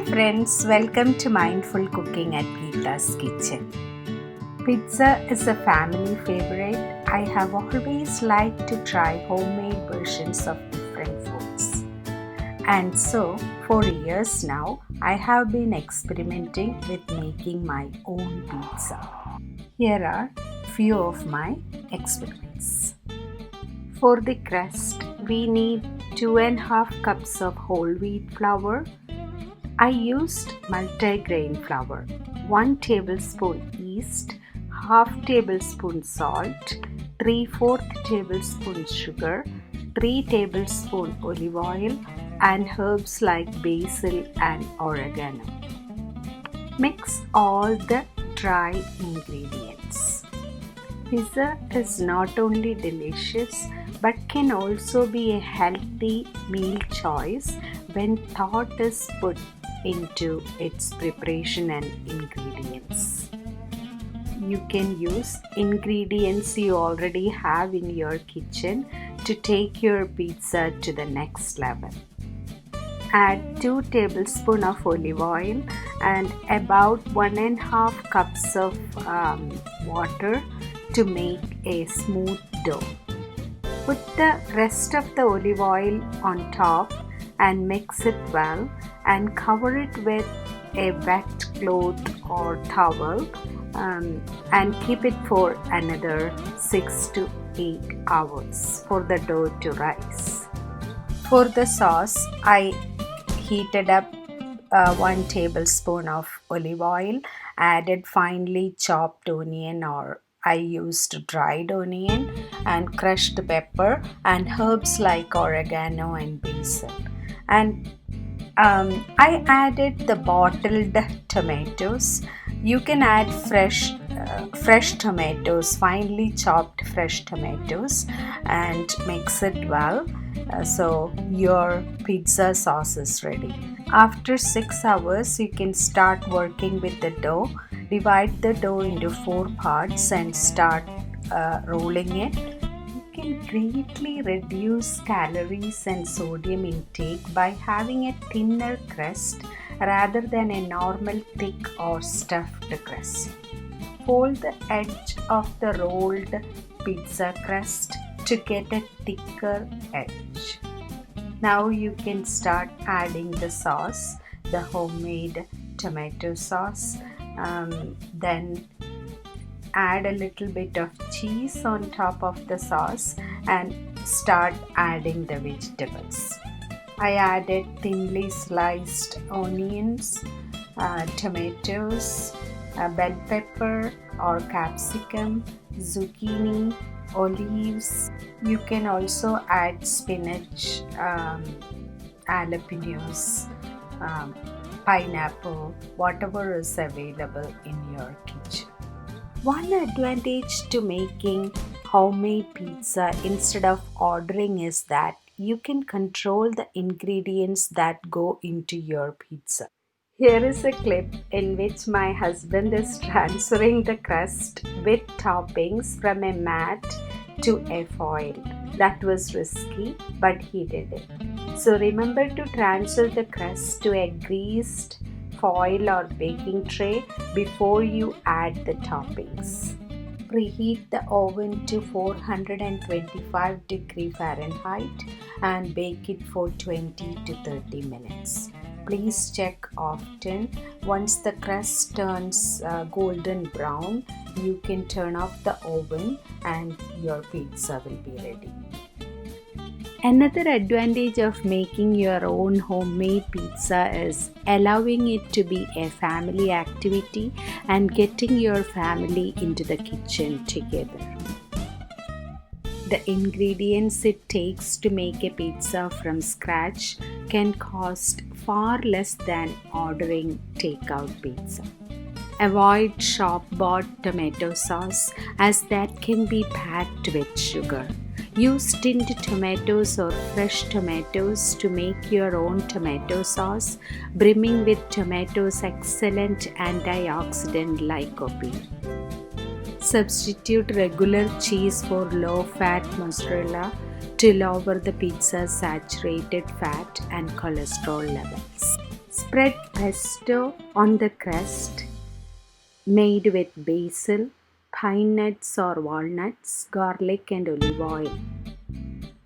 friends, welcome to Mindful Cooking at Geetha's Kitchen. Pizza is a family favorite. I have always liked to try homemade versions of different foods. And so, for years now, I have been experimenting with making my own pizza. Here are few of my experiments. For the crust, we need 2.5 cups of whole wheat flour. I used multigrain flour, 1 tablespoon yeast, half tablespoon salt, 3/4 tablespoon sugar, 3 tablespoon olive oil, and herbs like basil and oregano. Mix all the dry ingredients. Pizza is not only delicious but can also be a healthy meal choice when thought is put into its preparation and ingredients. You can use ingredients you already have in your kitchen to take your pizza to the next level. Add 2 tablespoons of olive oil and about 1.5 cups of water to make a smooth dough. Put the rest of the olive oil on top and mix it well and cover it with a wet cloth or towel and keep it for another 6 to 8 hours for the dough to rise. For the sauce, I heated up 1 tablespoon of olive oil, added finely chopped onion, or I used dried onion, and crushed pepper and herbs like oregano and basil. And I added the bottled tomatoes. You can add fresh tomatoes, finely chopped fresh tomatoes, and mix it well. So your pizza sauce is ready. After 6 hours, you can start working with the dough. Divide the dough into 4 parts and start rolling it. You can greatly reduce calories and sodium intake by having a thinner crust rather than a normal thick or stuffed crust. Fold the edge of the rolled pizza crust to get a thicker edge. Now you can start adding the sauce, the homemade tomato sauce. Then add a little bit of cheese on top of the sauce and start adding the vegetables. I added thinly sliced onions, tomatoes, bell pepper or capsicum, zucchini, olives. You can also add spinach, jalapenos, pineapple, whatever is available in your kitchen. One advantage to making homemade pizza instead of ordering is that you can control the ingredients that go into your pizza. Here is a clip in which my husband is transferring the crust with toppings from a mat to a foil. That was risky, but he did it. So remember to transfer the crust to a greased foil or baking tray before you add the toppings. Preheat the oven to 425 degrees Fahrenheit and bake it for 20 to 30 minutes. Please check often. Once the crust turns golden brown, you can turn off the oven and your pizza will be ready. Another advantage of making your own homemade pizza is allowing it to be a family activity and getting your family into the kitchen together. The ingredients it takes to make a pizza from scratch can cost far less than ordering takeout pizza. Avoid shop-bought tomato sauce as that can be packed with sugar. Use tinned tomatoes or fresh tomatoes to make your own tomato sauce, brimming with tomatoes' excellent antioxidant lycopene. Substitute regular cheese for low-fat mozzarella to lower the pizza's saturated fat and cholesterol levels. Spread pesto on the crust made with basil, pine nuts or walnuts, garlic and olive oil.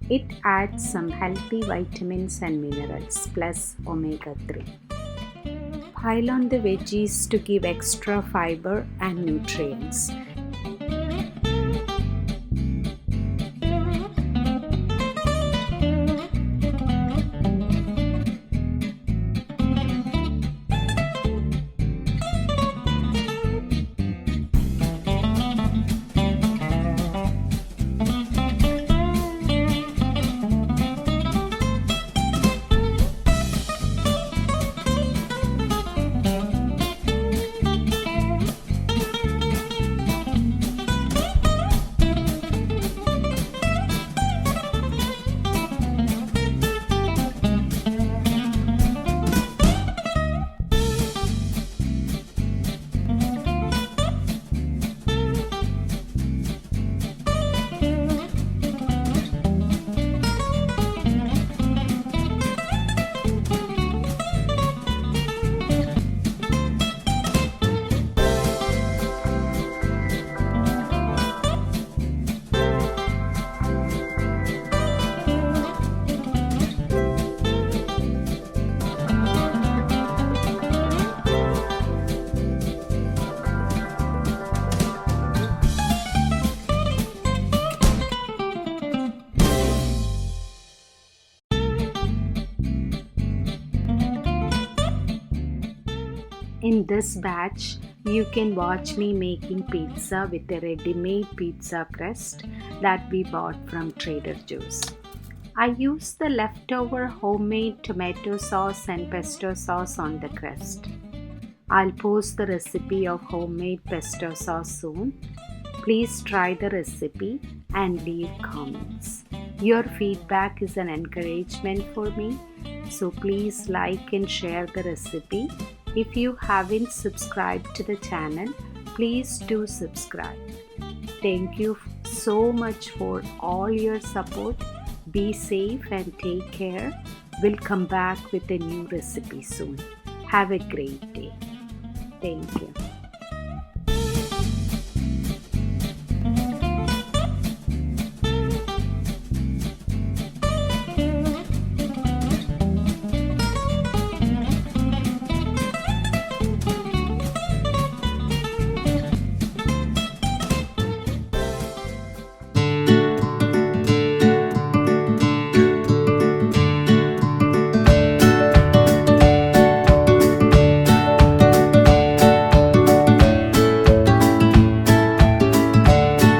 It adds some healthy vitamins and minerals plus omega 3. Pile on the veggies to give extra fiber and nutrients. In this batch, you can watch me making pizza with a ready-made pizza crust that we bought from Trader Joe's. I used the leftover homemade tomato sauce and pesto sauce on the crust. I'll post the recipe of homemade pesto sauce soon. Please try the recipe and leave comments. Your feedback is an encouragement for me, so please like and share the recipe. If you haven't subscribed to the channel, please do subscribe. Thank you so much for all your support. Be safe and take care. We'll come back with a new recipe soon. Have a great day. Thank you.